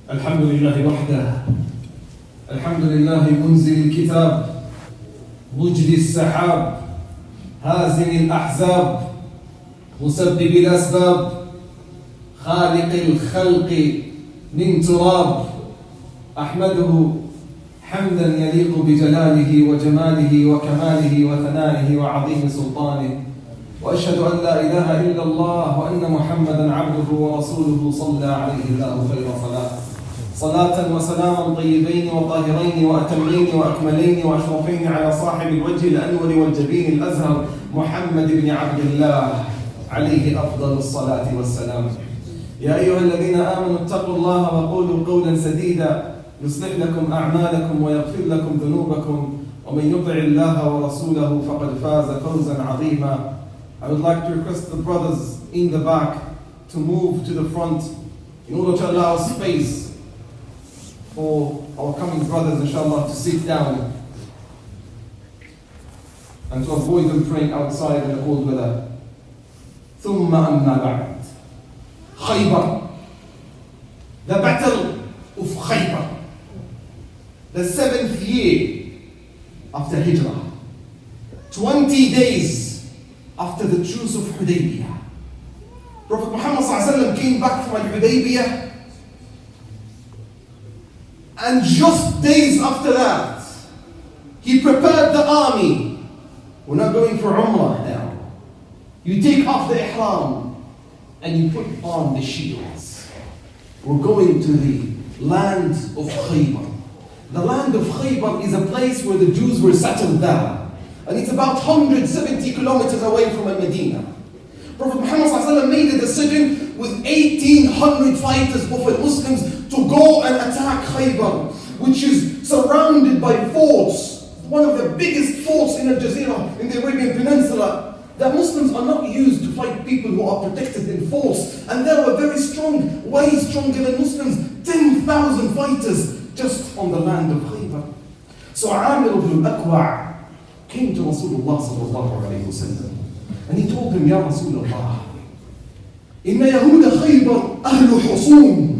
الحمد لله وحده، الحمد لله منزل الكتاب، مجري السحاب، هازم الأحزاب، مسبب الأسباب، خالق الخلق من تراب. أحمده حمدا يليق بجلاله وجماله وكماله وثنائه وعظيم سلطانه، وأشهد أن لا إله إلا الله وأن محمدا عبده ورسوله صلى عليه الله خير صلاة وسلاما طيبين وطاهرين وأتمين وأكملين وأشرفين على صاحب الوجه الأنور والجبين الأزهر محمد بن عبد الله عليه أفضل الصلاة والسلام. يا أيها الذين آمنوا اتقوا الله وقولوا قولا سديدا يصلح لكم أعمالكم ويغفر لكم ذنوبكم ومن يطع الله ورسوله فقد فاز فوزا عظيما. I would like to request the brothers in the back to move to the front in order to allow space for our coming brothers, inshallah, to sit down and to avoid them praying outside in the cold weather. ثم أما بعد. Khaybar, the battle of Khaybar, the 7th year after Hijrah, 20 days after the truce of Hudaybiyah. Prophet Muhammad ﷺ came back from Hudaybiyah, and just days after that, he prepared the army. We're not going for Umrah now. You take off the ihram and you put on the shields. We're going to the land of Khaybar. The land of Khaybar is a place where the Jews were settled down, and it's about 170 kilometers away from Medina. Prophet Muhammad ﷺ made a decision with 1,800 fighters of the Muslims to go and attack Khaybar, which is surrounded by forts, one of the biggest forts in Al Jazeera, in the Arabian Peninsula. The Muslims are not used to fight people who are protected in forts, and they were very strong, way stronger than Muslims, 10,000 fighters just on the land of Khaybar. So Amir ibn al-Aqwa' came to Rasulullah sallallahu alayhi wa sallam, and he told him, Ya Rasulullah, Inna Yahuda Khaybar ahlu husun.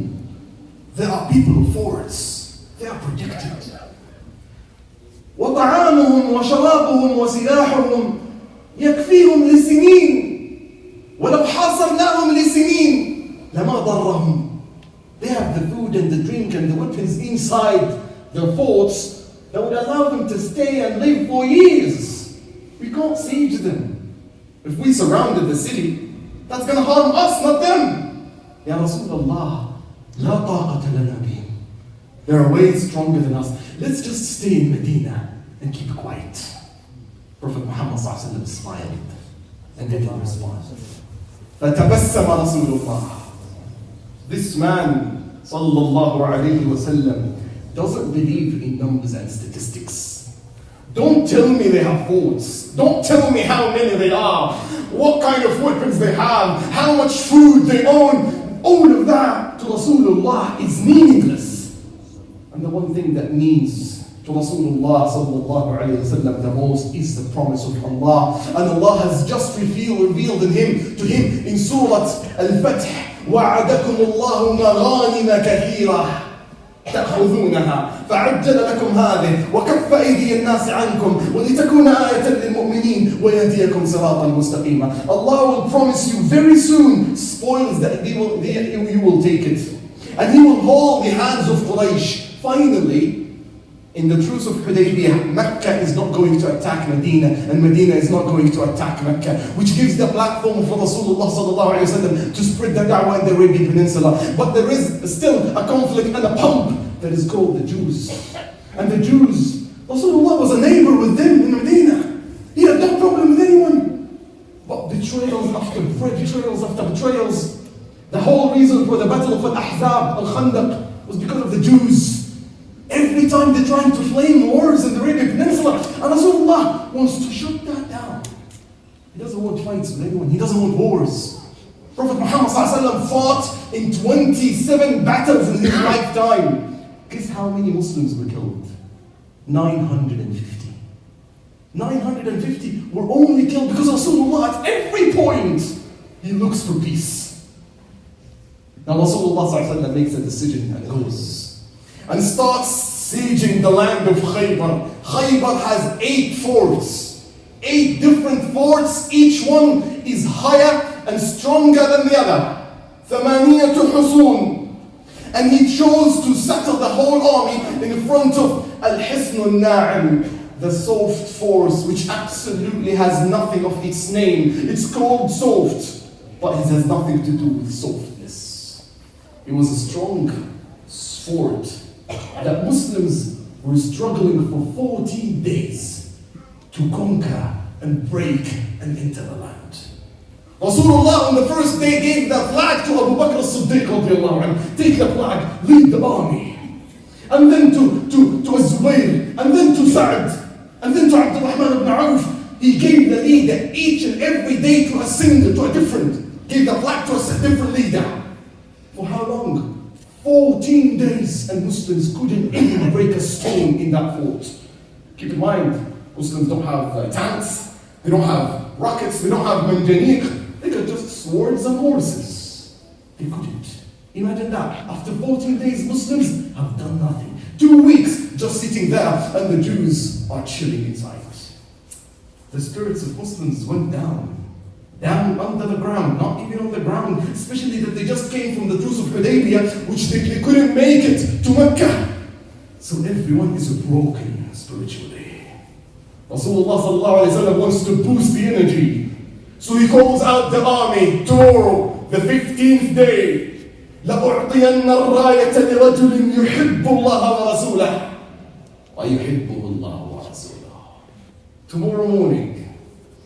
There are people of forts, they are protected. وطعامهم وشرابهم وسلاحهم يكفيهم لسنين ولو حاصرناهم لسنين لما ضرهم. They have the food and the drink and the weapons inside the forts that would allow them to stay and live for years. We can't siege them. If we surrounded the city, that's going to harm us, not them. Ya Rasulullah, لا طاقة لنا بهم. They are way stronger than us. Let's just stay in Medina and keep quiet. Prophet Muhammad ﷺ smiled and didn't respond. فَتَبَسَّمَ رَسُولُ اللَّهِ. This man, sallallahu alayhi wa sallam, doesn't believe in numbers and statistics. Don't tell me they have forts. Don't tell me how many they are, what kind of weapons they have, how much food they own. All of that to Rasulullah is meaningless. And the one thing that means to Rasulullah sallallahu alayhi wa sallam the most is the promise of Allah. And Allah has just revealed to him in Surah Al-Fath, وَعَدَكُمُ اللَّهُ مَغَانِمَ كَثِيرًا تأخذونها فعجل لكم هذه وكف أيدي الناس عنكم ولتكون آية للمؤمنين ويهديكم صراطا مستقيما. Allah will promise you very soon spoils that you will take it, and He will hold the hands of Quraysh. Finally, in the truce of Hudaybiyah, Mecca is not going to attack Medina, and Medina is not going to attack Mecca, which gives the platform for Rasulullah sallallahu alayhi wa sallam to spread the da'wah in the Arabian Peninsula. But there is still a conflict and a pump that is called the Jews. And the Jews, Rasulullah was a neighbor with them in Medina. He had no problem with anyone. But betrayals after betrayals. The whole reason for the battle of Al-Ahzab, Al-Khandaq, was because of the Jews. Every time they're trying to flame wars in the Arabian Peninsula, and Rasulullah wants to shut that down. He doesn't want fights with anyone. He doesn't want wars. Prophet Muhammad ﷺ fought in 27 battles in his lifetime. Guess how many Muslims were killed? 950. 950 were only killed because Rasulullah at every point, he looks for peace. Now Rasulullah makes a decision and goes and starts sieging the land of Khaybar. Khaybar has 8 forts, 8 different forts. Each one is higher and stronger than the other. ثمانية حصون. And he chose to settle the whole army in front of Al-Hisn al-Na'im, the soft force, which absolutely has nothing of its name. It's called soft, but it has nothing to do with softness. It was a strong fort that Muslims were struggling for 14 days to conquer and break and enter the land. Rasulullah on the first day gave the flag to Abu Bakr as-Siddiq radiallahu anhu. Take the flag, lead the army. And then to Az-Zubayr, and then to Sa'd, and then to Abdurrahman ibn Auf. He gave the leader each and every day to a single, to a different. Gave the flag to a different leader. For how long? 14 days, and Muslims couldn't even break a stone in that fort. Keep in mind, Muslims don't have tanks, they don't have rockets, they don't have manjaniq. They got just swords and horses. They couldn't. Imagine that. After 14 days, Muslims have done nothing. 2 weeks just sitting there, and the Jews are chilling inside. The spirits of Muslims went down under the ground, not even on the ground, especially that they just came from the truce of Hudaybiyah, which they couldn't make it to Mecca. So everyone is broken spiritually. Rasulullah sallallahu alayhi wa sallam wants to boost the energy. So he calls out the army tomorrow, the 15th day. لَأُعْطِيَنَّ الرَّايَةَ لِرَجُلٍ يُحِبُّ اللَّهَ وَرَسُولَهُ وَيُحِبُّهُ اللَّهُ وَرَسُولَهُ. Tomorrow morning,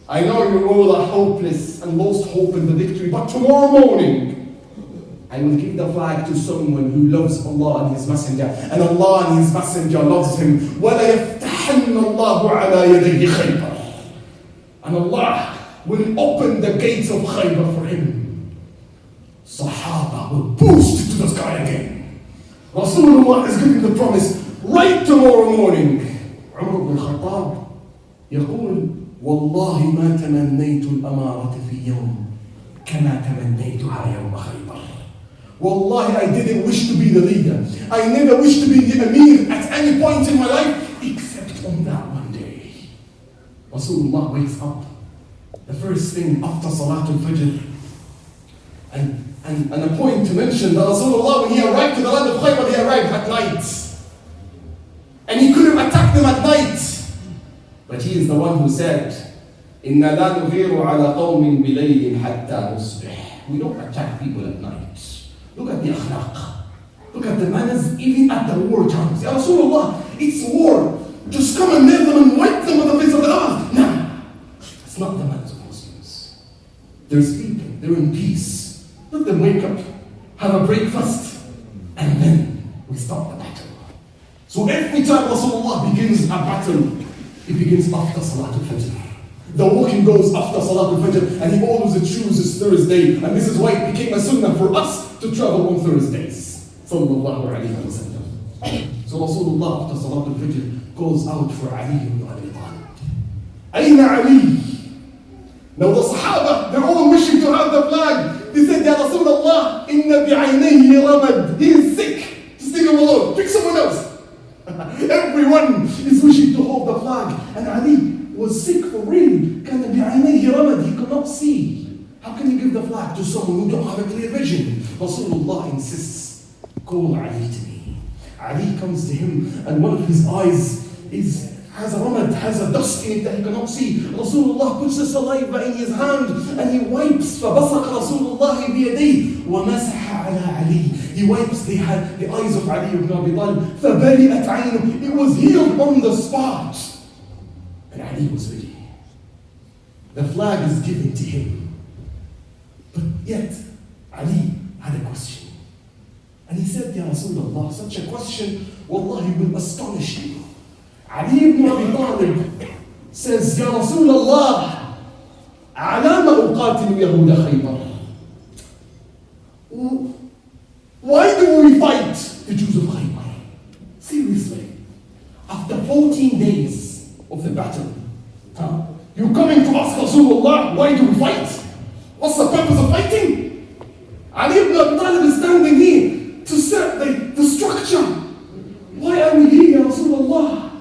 I know you all are hopeless and lost hope in the victory, but tomorrow morning, I will give the flag to someone who loves Allah and His Messenger, and Allah and His Messenger loves him. وَلَيَفْتَحَنَّ اللَّهُ عَلَى يَدَيْهِ خَيْبَرَ. And Allah will open the gates of Khaybar for him. Sahaba will boost to the sky again. Rasulullah is giving the promise right tomorrow morning. Umar ibn Khattab يقول والله ما تمنيت الأمارة في يوم كما تمنيتها يوم خيبر. Wallahi, I didn't wish to be the leader. I never wished to be the Amir at any point in my life except on that one day. Rasulullah wakes up the first thing after Salatul Fajr. And a point to mention that Rasulullah, when he arrived to the land of Khaybar, he arrived at night. And he couldn't attack them at night. But he is the one who said, إِنَّا لَا نُغِيرُ عَلَى قَوْمٍ بِلَيْلٍ حَتَّى نُصْبِحْ. We don't attack people at night. Look at the akhlaq. Look at the manners even at the war times. Ya Rasulullah, it's war. Just come and nail them and wipe them on the face of the earth. No. It's not the manners of Muslims. They're sleeping. They're in peace. Let them wake up, have a breakfast, and then we start the battle. So every time Rasulullah begins a battle, he begins after Salatul Fajr. The walking goes after Salatul Fajr, and he always chooses Thursday, and this is why it became a sunnah for us to travel on Thursdays. Sallallahu alayhi wa sallam. So Rasulullah after Salatul Fajr goes out for Ali ibn Abi Talib. Ayna Ali? Now the Sahaba, they're all wishing to have the flag. They said, Ya Rasulullah, inna bi'aynayhi ramad. He is sick. Just leave him alone. Pick someone else. Everyone is wishing to hold the flag. And Ali was sick for real. Kana bi'aynayhi ramad. He could not see. How can you give the flag to someone who don't have a clear vision? Rasulullah insists, call Ali to me. Ali comes to him, and one of his eyes has a ramad, has a dust in it that he cannot see. Rasulullah puts the saliva in his hand and he wipes. فَبَصَقَ رَسُولُ اللَّهِ بِيَدَيْهِ وَمَسَحَ عَلَى عَلِي. He wipes the eyes of Ali ibn Abi Talib. فَبَرِئَتْ عَيْنُهُ. It was healed on the spot. And Ali was ready. The flag is given to him. But yet, Ali had a question. And he said, Ya Rasulullah, such a question, wallahi, will astonish you. Ali ibn Abi Talib says, Ya Rasulullah, عَلَامَ أُقَاتِلُ يَهُودَ خَيْبَرَ. Why do we fight the Jews of Khaybar? Seriously. After 14 days of the battle, you're coming to ask Rasulullah, why do we fight? What's the purpose of fighting? Ali ibn Abi Talib is standing Rasulullah,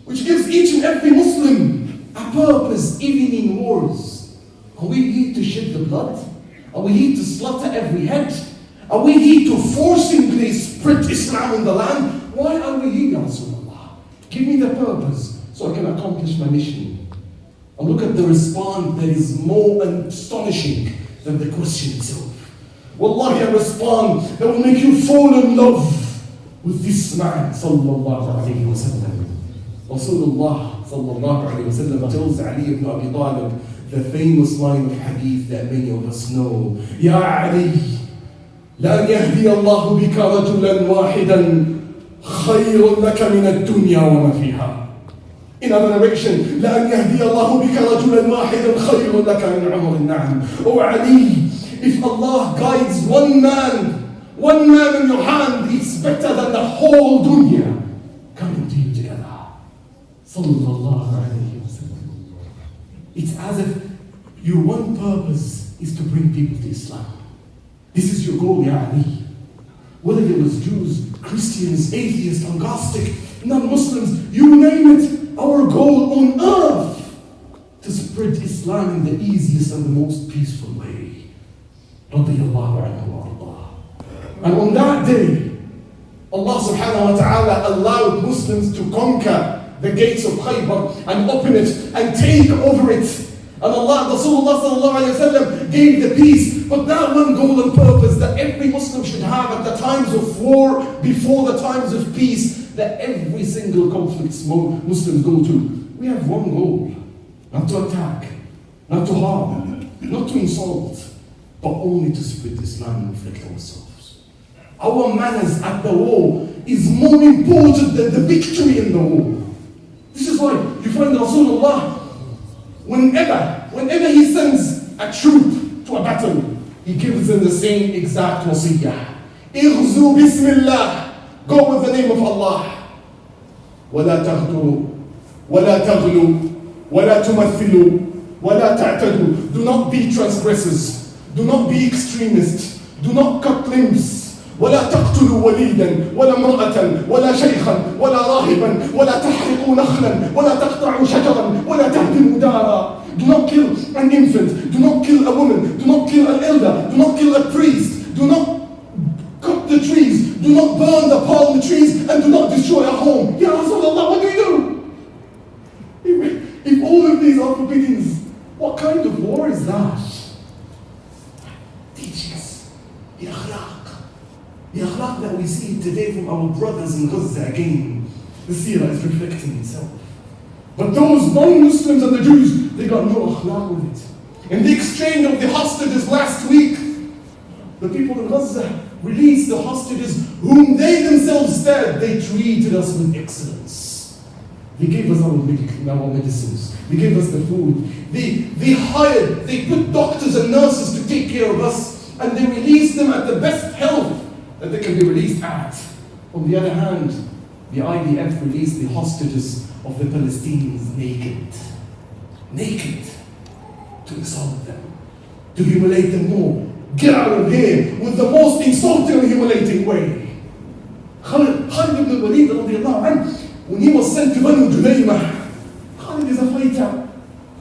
which gives each and every Muslim a purpose, even in wars. Are we here to shed the blood? Are we here to slaughter every head? Are we here to forcibly spread Islam in the land? Why are we here, Ya Rasulullah? Give me the purpose so I can accomplish my mission. And look at the response that is more astonishing than the question itself. Wallahi, a response that will make you fall in love with this man, sallallahu alayhi wa sallam. Rasulullah sallallahu alayhi wa sallam tells Ali ibn Abi Talib the famous line of hadith that many of us know. Ya Ali, لأن يهدي الله بك رجلا واحدا خير لك من الدنيا وما فيها. In another narration, لأن يهدي الله بك رجلا واحدا خير لك من عمر النعم. Oh Ali, if Allah guides one man in your hand, it's better than the whole dunya coming to you together. Sallallahu alayhi wa sallam. It's as if your one purpose is to bring people to Islam. This is your goal, Ya Ali. Whether it was Jews, Christians, atheists, agnostic, non-Muslims, you name it, our goal on earth to spread Islam in the easiest and the most peaceful way. Radiyallahu anhu wa ardah. And on that day, Allah subhanahu wa ta'ala allowed Muslims to conquer the gates of Khaybar and open it and take over it. And Allah, Rasulullah sallallahu alayhi wa sallam gave the peace. But that one goal and purpose that every Muslim should have at the times of war, before the times of peace, that every single conflict Muslims go to. We have one goal. Not to attack, not to harm, not to insult, but only to spread Islam and reflect ourselves. Our manners at the war is more important than the victory in the war. This is why you find Rasulullah, whenever he sends a troop to a battle, he gives them the same exact wasiyah. Ighzu bismillah. Go with the name of Allah. ولا تغدروا ولا تغلوا ولا تمثلوا ولا تعتدوا. Do not be transgressors. Do not be extremists. Do not cut limbs. ولا تقتلوا وليدا ولا امرأة ولا شيخا ولا راهبا ولا تحرقوا نخلا ولا تقطعوا شجرا ولا تهدموا دارا. Do not kill an infant. Do not kill a woman. Do not kill an elder. Do not kill a priest. Do not cut the trees. Do not burn the palm trees, and do not destroy a home. Ya Rasulullah, what do we do? If all of these are forbidden, what kind of war is that? Teachings. The akhlaq. The akhlaq that we see today from our brothers in Gaza again. The seerah is reflecting itself. But those non-Muslims and the Jews, they got no akhlaq with it. In the exchange of the hostages last week, the people in Gaza released the hostages whom they themselves said they treated us with excellence. They gave us our medicines. They gave us the food. They hired, they put doctors and nurses to take care of us, and they released them at the best health that they can be released at. On the other hand, the IDF released the hostages of the Palestinians naked, to insult them, to humiliate them more. Get out of here with the most insulting and humiliating way. Khalid ibn Walid radiallahu anhu, when he was sent to Banu Junaymah, Khalid is a fighter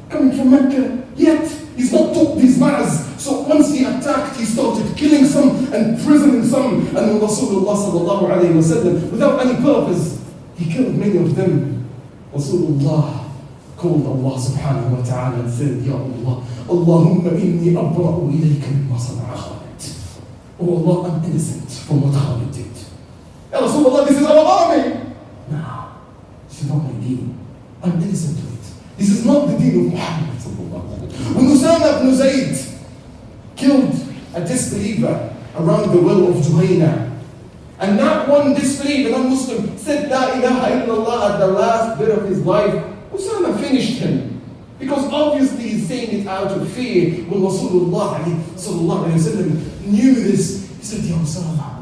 coming from Mecca, yet he's not taught these manners. So once he attacked, he started killing some and imprisoning some. And when Rasulullah sallallahu alayhi wa sallam, without any purpose, he killed many of them. Rasulullah called Allah subhanahu wa ta'ala and said, Ya Allah, Allahumma inni abra'u ilayka mimma sana'a Khalid. Oh Allah, I'm innocent from what Khalid did. Ya Rasulullah, this is our army. No, this is not my deen. I'm innocent of it. This is not the deen of Muhammad sallallahu alayhi wa sallam. When Usama ibn Zayd killed a disbeliever around the well of Juhayna, and that one disbeliever, non-Muslim, said La ilaha illallah at the last bit of his life, Usama finished him. Because obviously he's saying it out of fear. When Rasulullah sallallahu alayhi wa sallam knew this, he said, Ya Usama,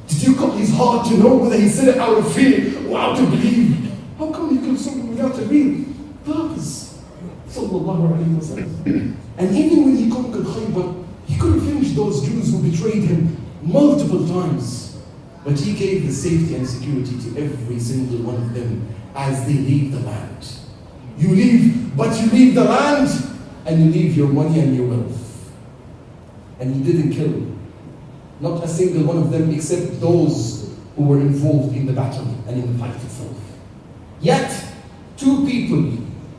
did you cut his heart to know whether he said it out of fear or out of belief? How come you kill someone without a real purpose? Sallallahu alayhi wa sallam. And even when he conquered Khaybar, he couldn't finish those Jews who betrayed him multiple times. But he gave the safety and security to every single one of them as they leave the land. You leave, but you leave the land and you leave your money and your wealth. And he didn't kill not a single one of them except those who were involved in the battle and in the fight itself. Yet, two people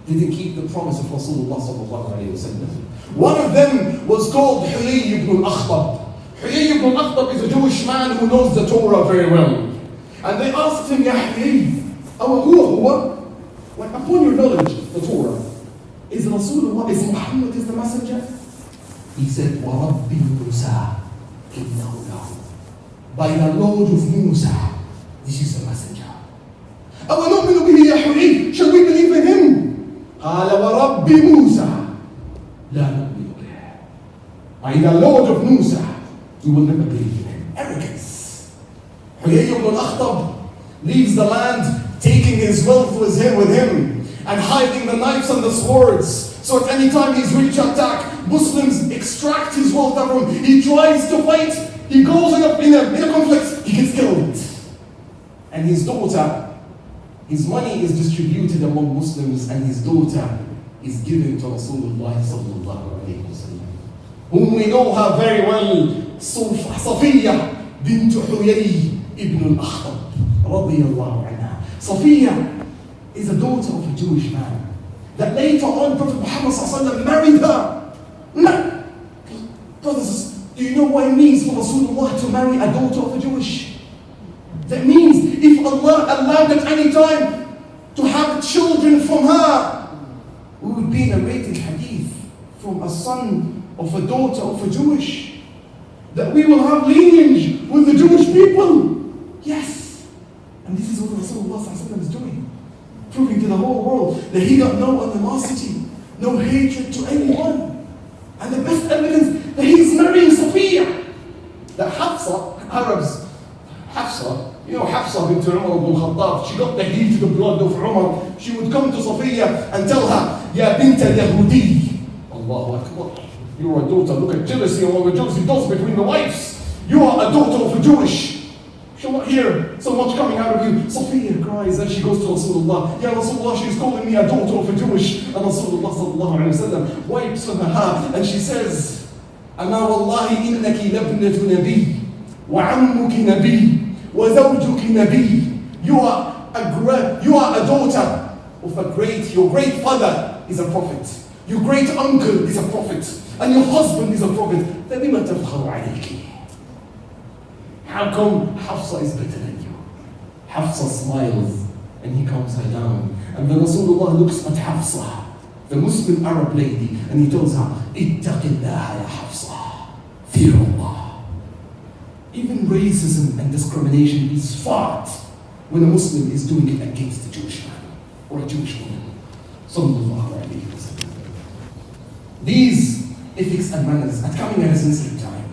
didn't keep the promise of Rasulullah sallallahu alayhi wa sallam. One of them was called Huyay ibn al-Akhtab. Huyay ibn al-Akhtab is a Jewish man who knows the Torah very well. And they asked him, Ya Huyay, like upon your knowledge of the Torah, is Rasulullah, is Muhammad is the messenger? He said, وَرَبِّ مُوسَى إِنَّهُ لَهُ. By the Lord of Musa, this is the messenger. أَوَنُؤْمِنُ بِهِ يَا حُيِّي. Shall we believe in him? قَالَ وَرَبِّ مُوسَى لَا نُؤْمِنُ بِهِ. By the Lord of Musa, we will never believe in him. Arrogance. Huyay ibn al-Akhtab leaves the land, taking his wealth with him, and hiding the knives and the swords. So at any time he's ready to attack, Muslims extract his wealth from him. He tries to fight, he goes in a conflict, he gets killed. And his daughter, his money is distributed among Muslims, and his daughter is given to Rasulullah sallallahu alayhi wa sallam, whom we know her very well, Safiya bint Huyay ibn al-Akhtab radiyallahu anha. Safiya is a daughter of a Jewish man that later on Prophet Muhammad sallallahu alayhi wa sallam married her. No. Brothers, do you know what it means for Rasulullah to marry a daughter of a Jewish? That means if Allah allowed at any time to have children from her, we would be narrating hadith from a son of a daughter of a Jewish, that we will have lineage with the Jewish people. Yes. And this is what Rasulullah is doing, proving to the whole world that he got no animosity, no hatred to anyone. And the best evidence that he's marrying Safiya. That Hafsa, Arabs, Hafsa, you know Hafsa bint Umar ibn Khattab, she got the heat of the blood of Umar. She would come to Safiya and tell her, Ya bint al-Yahudi. Allahu Akbar. You are a daughter, look at jealousy among the jealousy does between the wives. You are a daughter of a Jewish. She'll not hear so much coming out of you. Safiya cries and she goes to Rasulullah. Ya Rasulullah, she's calling me a daughter of a Jewish. And Rasulullah sallallahu alayhi wa sallam wipes from her heart and she says, Ama wallahi innaki labnatu nabi, wa ammuki nabi, wa zawjuki nabi. You are a daughter of your great father is a prophet. Your great uncle is a prophet. And your husband is a prophet. فَبِمَ تَفْخَرُ عَلَيْكِ. How come Hafsa is better than you? Hafsa smiles and he calms her down. And then Rasulullah looks at Hafsa, the Muslim Arab lady, and he tells her, اتَّقِ اللَّهَ يَا Hafsa. Fear Allah. Even racism and discrimination is fought when a Muslim is doing it against a Jewish man or a Jewish woman. Sallallahu alayhi wa sallam. These ethics and manners are coming at a sensitive time,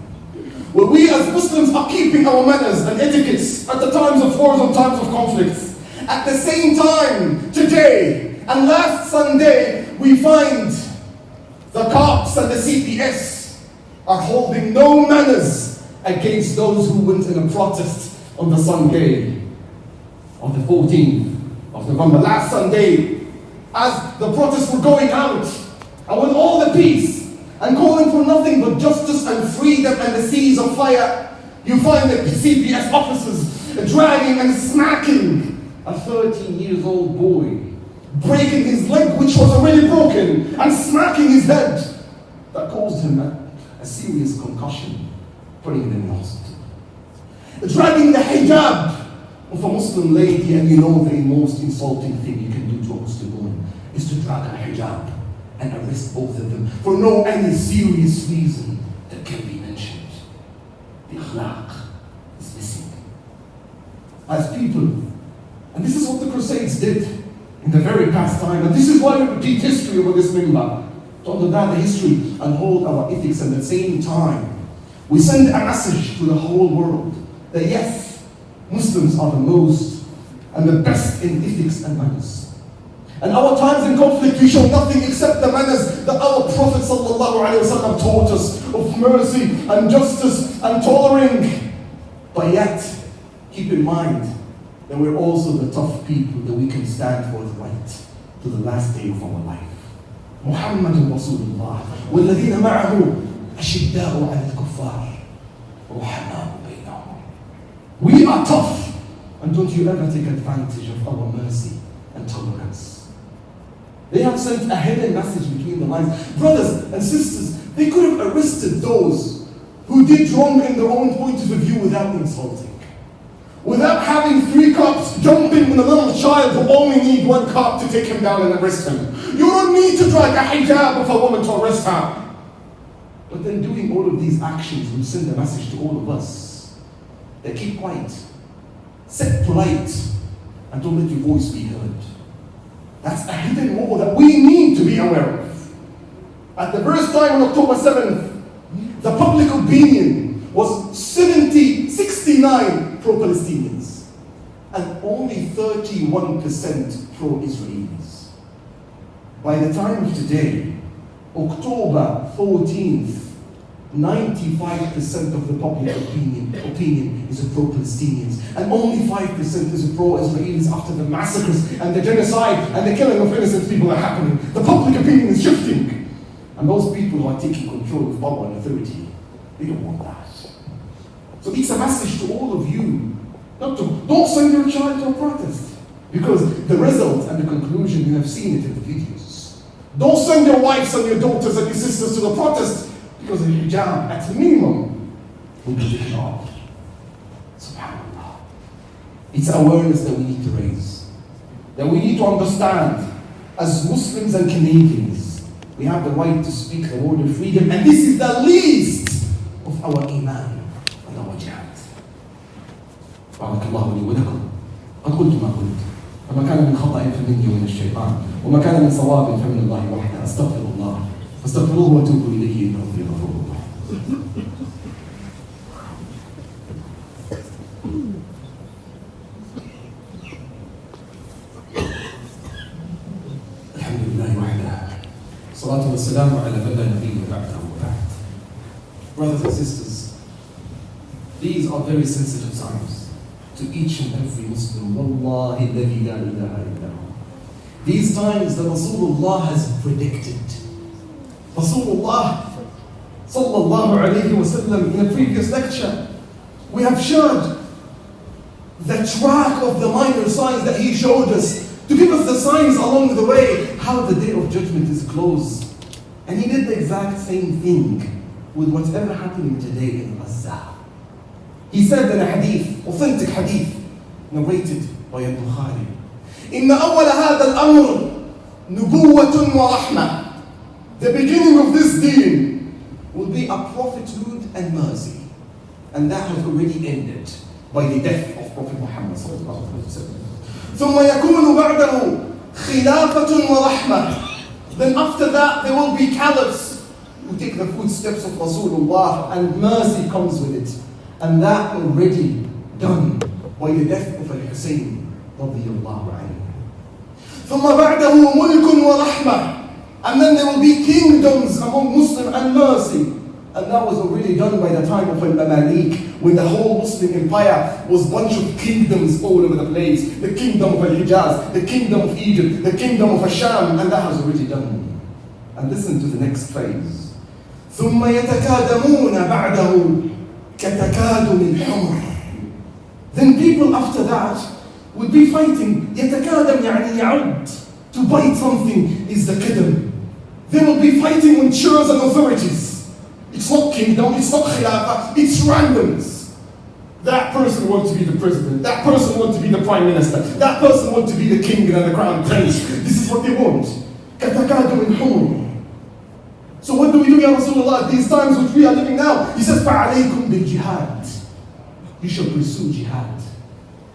where we as Muslims are keeping our manners and etiquettes at the times of wars and times of conflicts. At the same time, today and last Sunday, we find the cops and the CPS are holding no manners against those who went in a protest on the Sunday of the 14th of November. Last Sunday, as the protests were going out, and with all the peace, and calling for nothing but justice and freedom and the seas of fire, you find the CPS officers dragging and smacking a 13-year-old boy, breaking his leg, which was already broken, and smacking his head. That caused him a serious concussion, putting him in the hospital. Dragging the hijab of a Muslim lady, and you know the most insulting thing you can do to a Muslim woman is to drag her hijab and arrest both of them for no any serious reason that can be mentioned. The akhlaq is missing. As people, and this is what the Crusades did in the very past time, and this is why we repeat history over this minbar, to understand the history and hold our ethics, and at the same time, we send a message to the whole world that yes, Muslims are the most and the best in ethics and manners. And our times in conflict, we show nothing except the manners that our Prophet ﷺ taught us. of mercy and justice and tolerance. But yet, keep in mind that we're also the tough people that we can stand for the right to the last day of our life. محمد رسول الله والذين معه أشداء على الكفار رحماء بينهم. We are tough, and don't you ever take advantage of our mercy and tolerance. They have sent a hidden message between the lines. Brothers and sisters, they could have arrested those who did wrong in their own point of view without insulting. Without having 3 cops jumping on a little child who only need 1 cop to take him down and arrest him. You don't need to drag a hijab of a woman to arrest her. But then doing all of these actions will send a message to all of us that keep quiet, sit polite, and don't let your voice be heard. That's a hidden war that we need to be aware of. At the first time on October 7th, the public opinion was 69 pro-Palestinians and only 31% pro-Israelis. By the time of today, October 14th, 95% of the public opinion is a pro-Palestinians, and only 5% is a pro-Israelis after the massacres and the genocide and the killing of innocent people are happening. The public opinion is shifting. And those people who are taking control of power and authority, they don't want that. So it's a message to all of you, don't send your child to a protest, because the result and the conclusion, you have seen it in the videos. Don't send your wives and your daughters and your sisters to the protest, because the hijab, at minimum, will be taken off. SubhanAllah. It's awareness that we need to raise, that we need to understand as Muslims and Canadians. We have the right to speak the word of freedom, and this is the least of our iman and our jihad. بارك الله لي ولكم. قد قلت ما قلت، وما كان من خطأ فمني ومن الشيطان، وما كان من صواب فمن الله وحده. أستغفر الله فاستغفروه وتوبوا إليه إنه هو الغفور الرحيم. الحمد لله وحده. الصلاة والسلام على من لا نبي بعده وبعد. Brothers and sisters, these are very sensitive times to each and every Muslim. Wallahi alladhi la ilaha illa hu. These times that Rasulullah has predicted. Rasulullah sallallahu alayhi wa sallam, in a previous lecture, we have shared the track of the minor signs that he showed us to give us the signs along the way, how the day of judgment is close. And he did the exact same thing with whatever happening today in Gaza. He said in a hadith, authentic hadith, narrated by Al-Bukhari, إِنَّ أَوَّلَ هَذَا الْأَمْرِ نُبُوَّةٌ وَرَحْمَةٌ. The beginning of this deen will be a prophethood and mercy. And that has already ended by the death of Prophet Muhammad sallallahu alaihi wasallam. ثُمَّ يَكُونُ بَعْدَهُ خِلَافَةٌ وَرَحْمَةٌ. Then after that there will be caliphs who take the footsteps of Rasulullah, and mercy comes with it. And that already done by the death of Al-Hussein radiyallahu anhu. ثُمَّ بَعْدَهُ مُلْكٌ وَرَحْمَةٌ. And then there will be kingdoms among Muslim and mercy. And that was already done by the time of Al-Mamalik, when the whole Muslim empire was a bunch of kingdoms all over the place. The kingdom of Al-Hijaz, the kingdom of Egypt, the kingdom of Asham, and that was already done. And listen to the next phrase. ثُمَّ يَتَكَادَمُونَ بَعْدَهُ كَتَكَادُمِ الْحُمْرِ. Then people after that would be fighting. يَتَكَادَم يعني يعد. To bite something is the kidam. They will be fighting on chairs and authorities. It's not kingdom, it's not khilafah, it's randoms. That person wants to be the president, that person wants to be the prime minister, that person wants to be the king and the crown prince. This is what they want. كَتَكَادُمِ الْحُمْرِ. So what do we do, Ya Rasulullah, at these times which we are living now? He says, فَعَلَيْكُمْ بِالْجِهَادِ. You shall pursue jihad.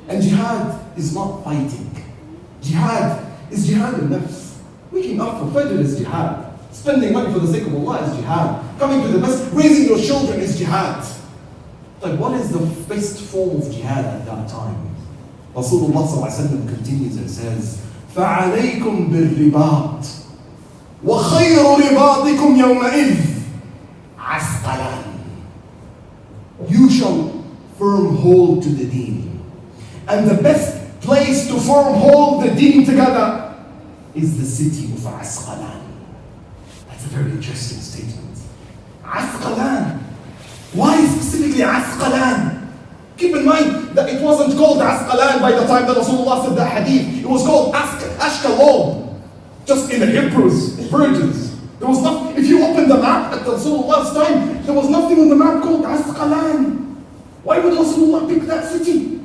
And jihad is not fighting. Jihad is jihad al-nafs. Waking up for Fajr is jihad. Spending money for the sake of Allah is jihad. Coming to the masjid, raising your children is jihad. Like, what is the best form of jihad at that time? Rasulullah ﷺ continues and says, فَعَلَيْكُمْ بِالرِّبَاطِ وَخَيْرُ رِبَاطِكُمْ يَوْمَئِذٍ Asqalan. You shall firm hold to the deen. And the best place to firm hold the deen together is the city of Asqalan. That's a very interesting statement. Asqalan. Why specifically Asqalan? Keep in mind that it wasn't called Asqalan by the time that Rasulullah said that hadith. It was called Ashkelon. Just in the Hebrews, virgins. There was nothing, if you open the map at Rasulullah's time, there was nothing on the map called Asqalan. Why would Rasulullah pick that city?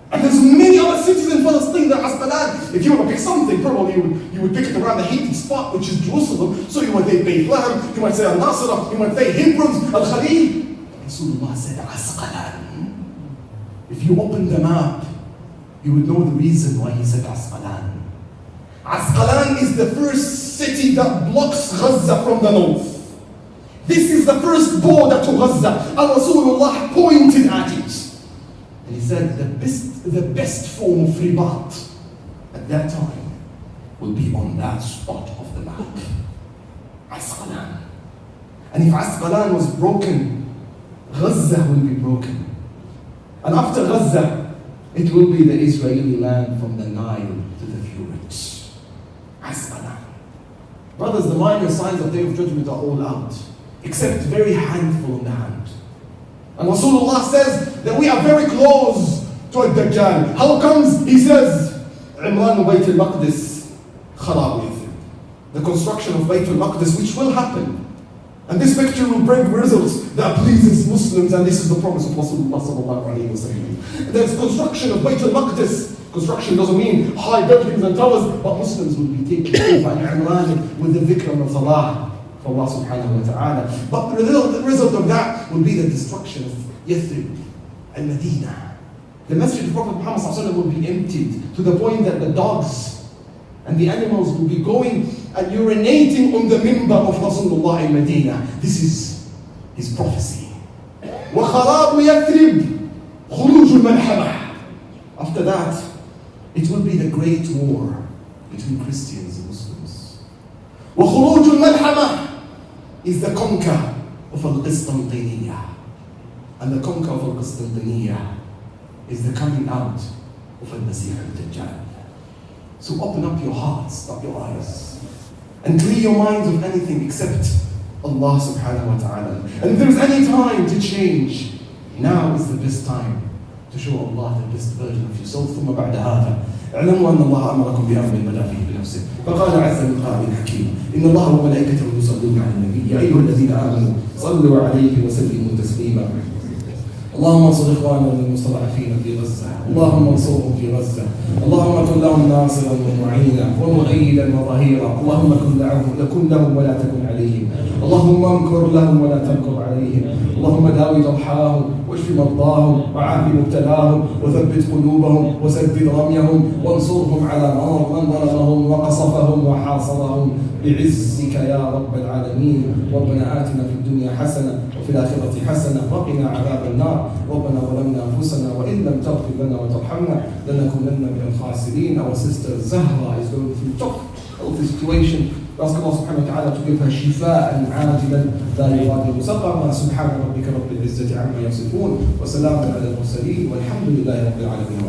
And there's many other cities in Palestine that Asqalan. If you were to pick something, probably you would pick it around the hated spot, which is Jerusalem. So you might say Bethlehem, you might say Al-Nasrah, you might say Hebrews, Al-Khalil. Rasulullah said Asqalan. If you open the map, you would know the reason why he said Asqalan. Asqalan is the first city that blocks Gaza from the north. This is the first border to Gaza. And Rasulullah pointed at it. And he said the best form of ribat at that time will be on that spot of the map. Asqalan. And if Asqalan was broken, Gaza will be broken. And after Gaza, it will be the Israeli land from the Nile to the Euphrates. Asqalan. Brothers, the minor signs of Day of Judgment are all out, except very handful in the hand. And Rasulullah says that we are very close to a Dajjal. How comes? He says, Imran Bayt al-Maqdis kharab. The construction of Bayt al-Maqdis, which will happen. And this picture will bring results that pleases Muslims, and this is the promise of Rasulullah sallallahu alayhi wa sallam. There's construction of Bayt al-Maqdis. Construction doesn't mean high buildings and towers, but Muslims will be taken over and Imran with the dhikr of salah for Allah subhanahu wa ta'ala. But the result of that will be the destruction of Yathrib and Medina. The Masjid of Prophet Muhammad sallallahu alayhi wa sallam will be emptied to the point that the dogs and the animals will be going and urinating on the minbar of Rasulullah in Medina. This is his prophecy. وَخَرَابُ يَثْرِبْ خُرُوجُ الْمَلْحَمَةِ. After that, it will be the great war between Christians and Muslims. وَخُرُوجُ الْمَلْحَمَةِ is the conquer of Al-Qistantiniya. And the conquer of Al-Qistantiniya is the coming out of Al-Masih al-Dajjal. So open up your hearts, up your eyes, and clear your minds of anything except Allah subhanahu wa ta'ala. And if there is any time to change, now is the best time to show Allah the best version of yourself. ثم بعد هذا اعلموا أن الله أمركم بأمر بدأ فيه بنفسه فقال عز من قائل حكيم إن الله وملائكته يصلون على النبي يا أيها الذين آمنوا صلوا عليه وسلموا تسليما اللهم انصر إخواننا المستضعفين في غزة اللهم انصرهم في غزة اللهم كن لهم ناصرا ومعينا ومؤيدا وظهيرا اللهم كن لهم ولا تكن عليهم اللهم امكر لهم ولا تمكر عليهم اللهم داوي جرحاهم واشف مرضاهم وعاف مبتلاهم وثبت قلوبهم وسدد رميهم وانصرهم على من ظلمهم وقصفهم وحاصرهم بعزك يا رب العالمين ربنا آتنا في الدنيا حسنة وفي الآخرة حسنة وقنا عذاب النار ربنا ظلمنا أنفسنا وإن لم تغفر لنا وترحمنا لنكونن من الخاسرين. Our sister Zahra is going through tough health situation. We ask Allah subhanahu wa ta'ala to give her شفاء عاجلا لا يغادر سقما. سبحان ربك رب العزة عما يصفون وسلام على المرسلين والحمد لله رب العالمين.